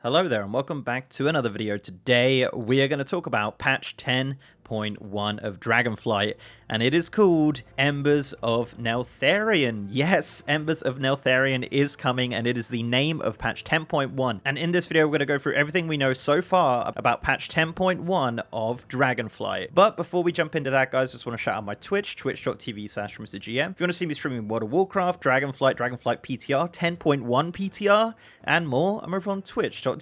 Hello there and welcome back to another video. Today we are going to talk about patch 10.1 of Dragonflight, and it is called Embers of Neltharion. Yes, Embers of Neltharion is coming, and it is the name of patch 10.1. And in this video we're going to go through everything we know so far about patch 10.1 of Dragonflight. But before we jump into that, guys, just want to shout out my Twitch, twitch.tv/MrGM. If you want to see me streaming World of Warcraft, Dragonflight PTR, 10.1 PTR, and more, I'm over on twitch.tv/MrGM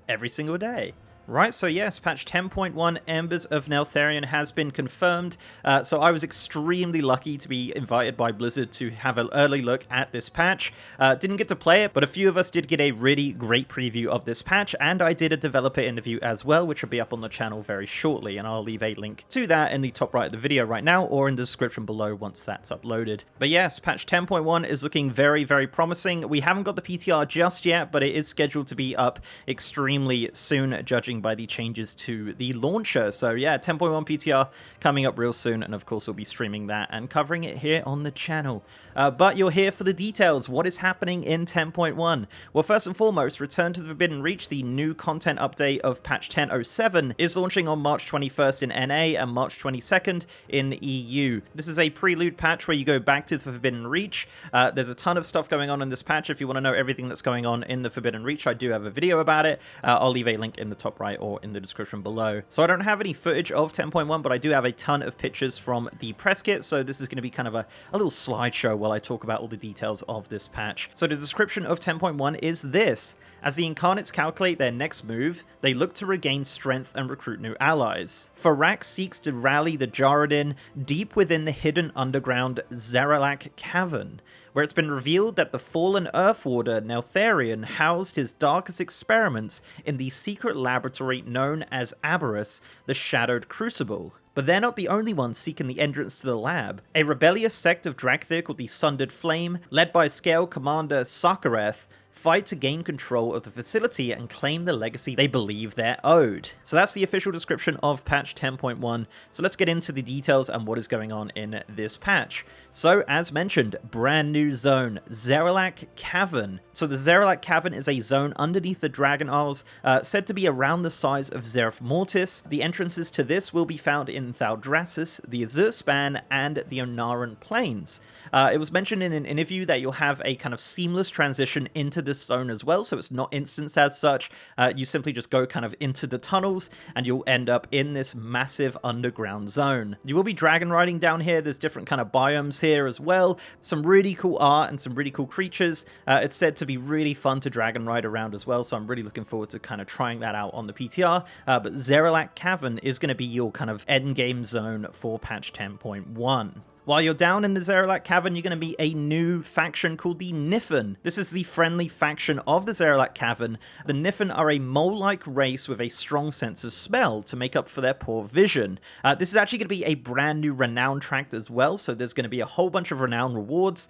every single day. Right, so yes, patch 10.1 Embers of Neltharion has been confirmed. So I was extremely lucky to be invited by Blizzard to have an early look at this patch. Didn't get to play it, but a few of us did get a really great preview of this patch, and I did a developer interview as well, which will be up on the channel very shortly, and I'll leave a link to that in the top right of the video right now, or in the description below once that's uploaded. But yes, patch 10.1 is looking very, very promising. We haven't got the PTR just yet, but it is scheduled to be up extremely soon, judging by the changes to the launcher. So yeah, 10.1 PTR coming up real soon, and of course we'll be streaming that and covering it here on the channel. But you're here for the details. What is happening in 10.1? Well, first and foremost, Return to the Forbidden Reach, the new content update of patch 10.07, is launching on March 21st in NA and March 22nd in the EU. This is a prelude patch where you go back to the Forbidden Reach. There's a ton of stuff going on in this patch. If you want to know everything that's going on in the Forbidden Reach, I do have a video about it. I'll leave a link in the top right or in the description below. So I don't have any footage of 10.1, but I do have a ton of pictures from the press kit, so this is going to be kind of a little slideshow while I talk about all the details of this patch. So the description of 10.1 is this: as the Incarnates calculate their next move, they look to regain strength and recruit new allies. Fyrakk seeks to rally the Jarradin deep within the hidden underground Zaralek Cavern, where it's been revealed that the fallen Earthwarder Neltharion housed his darkest experiments in the secret laboratory known as Aberrus, the Shadowed Crucible. But they're not the only ones seeking the entrance to the lab. A rebellious sect of Dracthir called the Sundered Flame, led by Scale Commander Sakareth, fight to gain control of the facility and claim the legacy they believe they're owed. So that's the official description of patch 10.1. So let's get into the details and what is going on in this patch. So as mentioned, brand new zone, Zaralek Cavern. So the Zaralek Cavern is a zone underneath the Dragon Isles, said to be around the size of Zereth Mortis. The entrances to this will be found in Thaldraszus, the Azure Span, and the Onaran Plains. It was mentioned in an interview that you'll have a kind of seamless transition into this zone as well, so it's not instanced as such. You simply just go kind of into the tunnels and you'll end up in this massive underground zone. You will be dragon riding down here. There's different kind of biomes here as well. Some really cool art and some really cool creatures. It's said to be really fun to dragon ride around as well, so I'm really looking forward to kind of trying that out on the PTR. But Zaralek Cavern is going to be your kind of end game zone for patch 10.1. While you're down in the Zaralek Cavern, you're going to meet a new faction called the Niffen. This is the friendly faction of the Zaralek Cavern. The Niffen are a mole-like race with a strong sense of smell to make up for their poor vision. This is actually going to be a brand new Renown track as well, so there's going to be a whole bunch of Renown rewards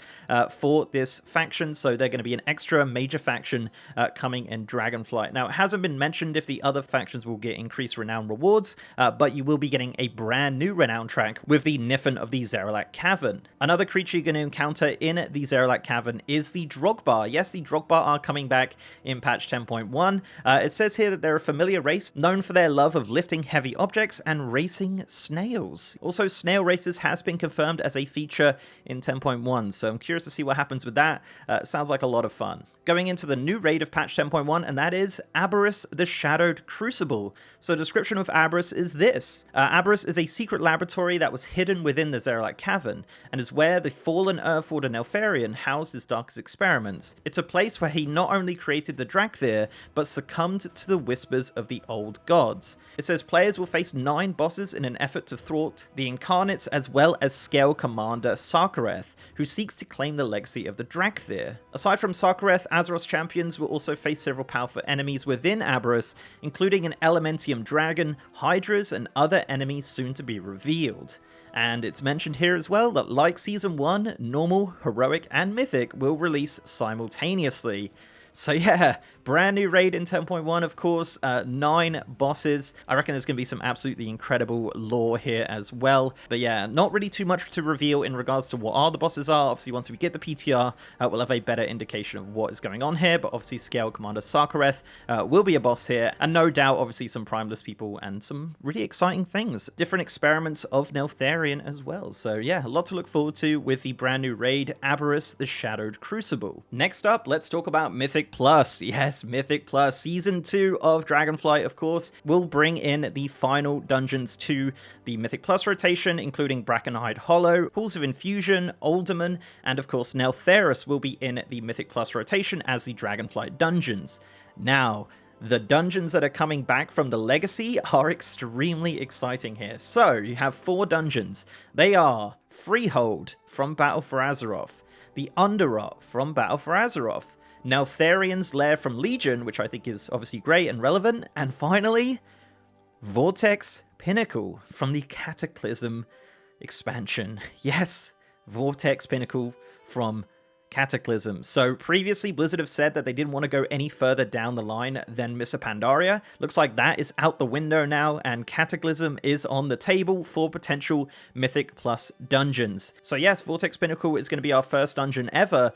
for this faction, so they're going to be an extra major faction coming in Dragonflight. Now, it hasn't been mentioned if the other factions will get increased Renown rewards, but you will be getting a brand new Renown track with the Niffen of the Zaralek Cavern. Another creature you're going to encounter in the Zaralek Cavern is the Drogbar. Yes, the Drogbar are coming back in patch 10.1. It says here that they're a familiar race known for their love of lifting heavy objects and racing snails. Also, snail races has been confirmed as a feature in 10.1, so I'm curious to see what happens with that. Sounds like a lot of fun. Going into the new raid of patch 10.1, and that is Aberrus, the Shadowed Crucible. So the description of Aberrus is this. Aberrus is a secret laboratory that was hidden within the Zaralek Cavern, and is where the fallen Earthwarder Neltharion housed his darkest experiments. It's a place where he not only created the Dracthir, but succumbed to the whispers of the old gods. It says players will face 9 bosses in an effort to thwart the Incarnates, as well as Scale Commander Sakareth, who seeks to claim the legacy of the Dracthir. Aside from Sakareth, Azeroth champions will also face several powerful enemies within Aberrus, including an Elementium dragon, hydras, and other enemies soon to be revealed. And it's mentioned here as well that, like Season 1, Normal, Heroic, and Mythic will release simultaneously. So yeah, Brand new raid in 10.1, of course, 9 bosses. I reckon there's going to be some absolutely incredible lore here as well. But yeah, not really too much to reveal in regards to what all the bosses are. Obviously, once we get the PTR, we'll have a better indication of what is going on here. But obviously, Scale Commander Sarkareth will be a boss here. And no doubt, obviously, some Primeless people and some really exciting things. Different experiments of Neltharion as well. So yeah, a lot to look forward to with the brand new raid, Aberrus, the Shadowed Crucible. Next up, let's talk about Mythic Plus. Yes, Mythic Plus. Season 2 of Dragonflight, of course, will bring in the final dungeons to the Mythic Plus rotation, including Brackenhide Hollow, Pools of Infusion, Alderman, and of course Neltharion will be in the Mythic Plus rotation as the Dragonflight dungeons. Now, the dungeons that are coming back from the Legacy are extremely exciting here. So, you have 4 dungeons. They are Freehold from Battle for Azeroth, the Underrot from Battle for Azeroth, Neltharion's Lair from Legion, which I think is obviously great and relevant, and finally, Vortex Pinnacle from the Cataclysm expansion. Yes, Vortex Pinnacle from Cataclysm. So previously Blizzard have said that they didn't want to go any further down the line than Mists of Pandaria. Looks like that is out the window now, and Cataclysm is on the table for potential Mythic Plus dungeons. So yes, Vortex Pinnacle is going to be our first dungeon ever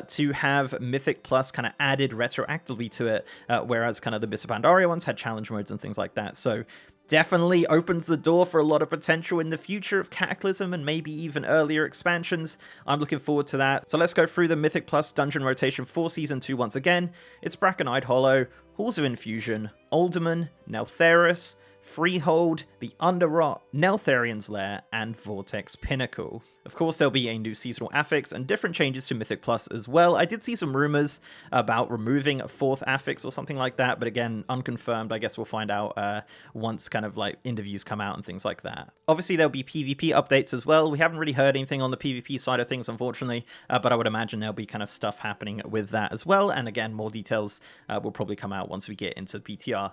to have Mythic Plus kind of added retroactively to it, whereas kind of the Mists of Pandaria ones had challenge modes and things like that. So definitely opens the door for a lot of potential in the future of Cataclysm and maybe even earlier expansions. I'm looking forward to that. So let's go through the Mythic Plus dungeon rotation for Season 2 once again. It's Brackenhide Hollow, Halls of Infusion, Alderman, Neltharion, Freehold, the Underrot, Neltharion's Lair, and Vortex Pinnacle. Of course, there'll be a new seasonal affix and different changes to Mythic Plus as well. I did see some rumors about removing a 4th affix or something like that, but again, unconfirmed. I guess we'll find out once kind of like interviews come out and things like that. Obviously, there'll be PvP updates as well. We haven't really heard anything on the PvP side of things, unfortunately, but I would imagine there'll be kind of stuff happening with that as well. And again, more details will probably come out once we get into the PTR.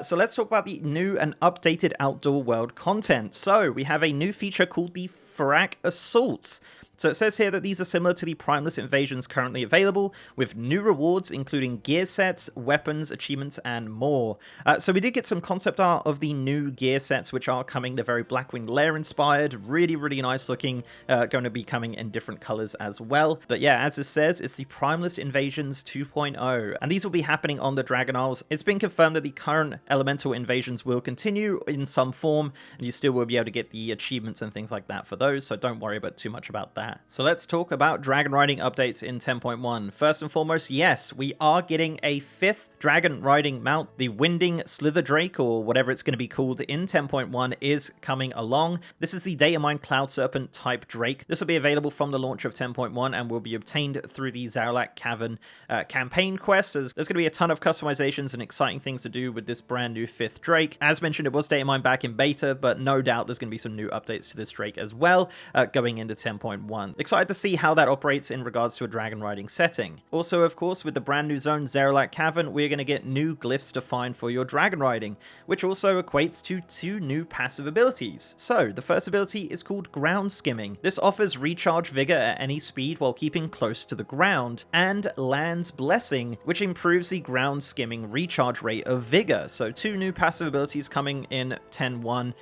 So let's talk about the new and updated Outdoor World content. So we have a new feature called the Fyrakk Assaults. So it says here that these are similar to the Primeless invasions currently available, with new rewards including gear sets, weapons, achievements, and more. So we did get some concept art of the new gear sets, which are coming. They're very Blackwing Lair inspired, really, really nice looking, going to be coming in different colors as well. But yeah, as it says, it's the Primeless Invasions 2.0, and these will be happening on the Dragon Isles. It's been confirmed that the current Elemental invasions will continue in some form, and you still will be able to get the achievements and things like that for those, so don't worry about too much about that. So let's talk about Dragonriding updates in 10.1. First and foremost, yes, we are getting a 5th Dragonriding mount. The Winding Slither Drake, or whatever it's going to be called in 10.1, is coming along. This is the Datamine Cloud Serpent type Drake. This will be available from the launch of 10.1 and will be obtained through the Zaralek Cavern campaign quest. There's going to be a ton of customizations and exciting things to do with this brand new 5th Drake. As mentioned, it was Datamine back in beta, but no doubt there's going to be some new updates to this Drake as well going into 10.1. Excited to see how that operates in regards to a dragon riding setting. Also, of course, with the brand new zone Zaralek Cavern, we're going to get new glyphs to find for your dragon riding, which also equates to 2 new passive abilities. So, the first ability is called Ground Skimming. This offers recharge vigor at any speed while keeping close to the ground, and Land's Blessing, which improves the ground skimming recharge rate of vigor. So 2 new passive abilities coming in 10.1,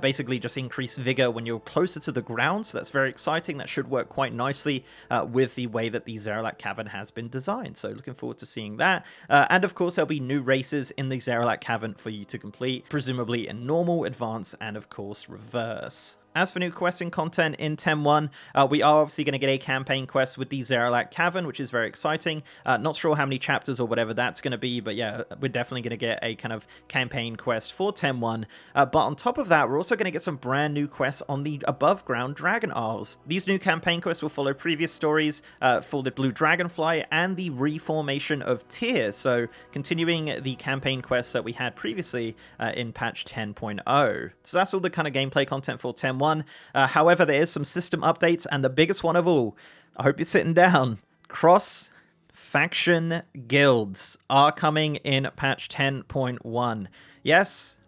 basically just increase vigor when you're closer to the ground, so that's very exciting. That should work quite nicely with the way that the Zaralek Cavern has been designed, so looking forward to seeing that. And of course, there'll be new races in the Zaralek Cavern for you to complete, presumably in normal, advanced, and of course reverse. As for new questing content in 10.1, we are obviously going to get a campaign quest with the Zaralek Cavern, which is very exciting. Not sure how many chapters or whatever that's going to be, but yeah, we're definitely going to get a kind of campaign quest for 10.1. But on top of that, we're also going to get some brand new quests on the above ground Dragon Isles. These new campaign quests will follow previous stories for the Blue Dragonfly and the reformation of Tyr, so continuing the campaign quests that we had previously in patch 10.0. So that's all the kind of gameplay content for 10.1. However, there is some system updates, and the biggest one of all, I hope you're sitting down, cross-faction guilds are coming in patch 10.1. Yes,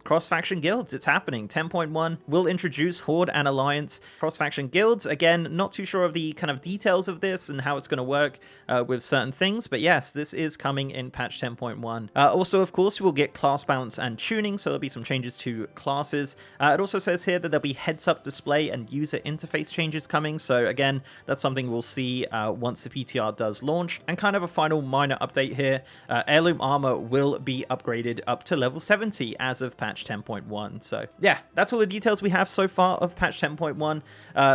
cross-faction guilds. It's happening. 10.1 will introduce Horde and Alliance cross-faction guilds. Again, not too sure of the kind of details of this and how it's going to work with certain things, but yes, this is coming in patch 10.1. Also, of course, we'll get class balance and tuning, so there'll be some changes to classes. It also says here that there'll be heads-up display and user interface changes coming, so again, that's something we'll see once the PTR does launch. And kind of a final minor update here, Heirloom armor will be upgraded up to level 70 as of patch 10.1. So yeah, that's all the details we have so far of patch 10.1.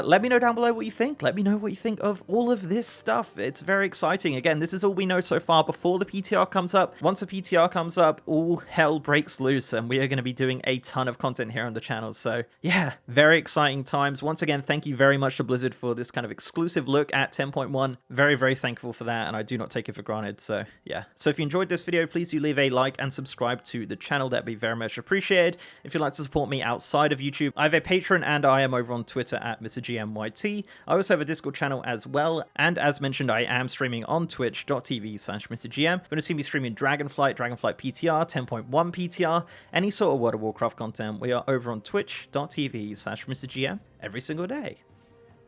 Let me know down below what you think. Let me know what you think of all of this stuff. It's very exciting. Again, this is all we know so far before the PTR comes up. Once the PTR comes up, all hell breaks loose, and we are going to be doing a ton of content here on the channel. So yeah, very exciting times. Once again, thank you very much to Blizzard for this kind of exclusive look at 10.1. Very, very thankful for that, and I do not take it for granted. So yeah. So if you enjoyed this video, please do leave a like and subscribe to the channel. That'd be very much appreciated. If you'd like to support me outside of YouTube, I have a Patreon and I am over on Twitter at MrGMYT. I also have a Discord channel as well, and as mentioned, I am streaming on twitch.tv/MrGM. You're going to see me streaming Dragonflight, Dragonflight PTR, 10.1 PTR, any sort of World of Warcraft content. We are over on twitch.tv/MrGM every single day.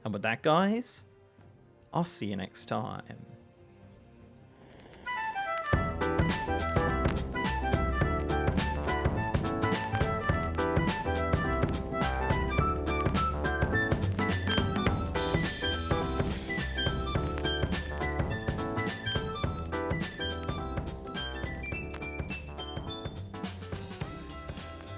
And with that, guys, I'll see you next time.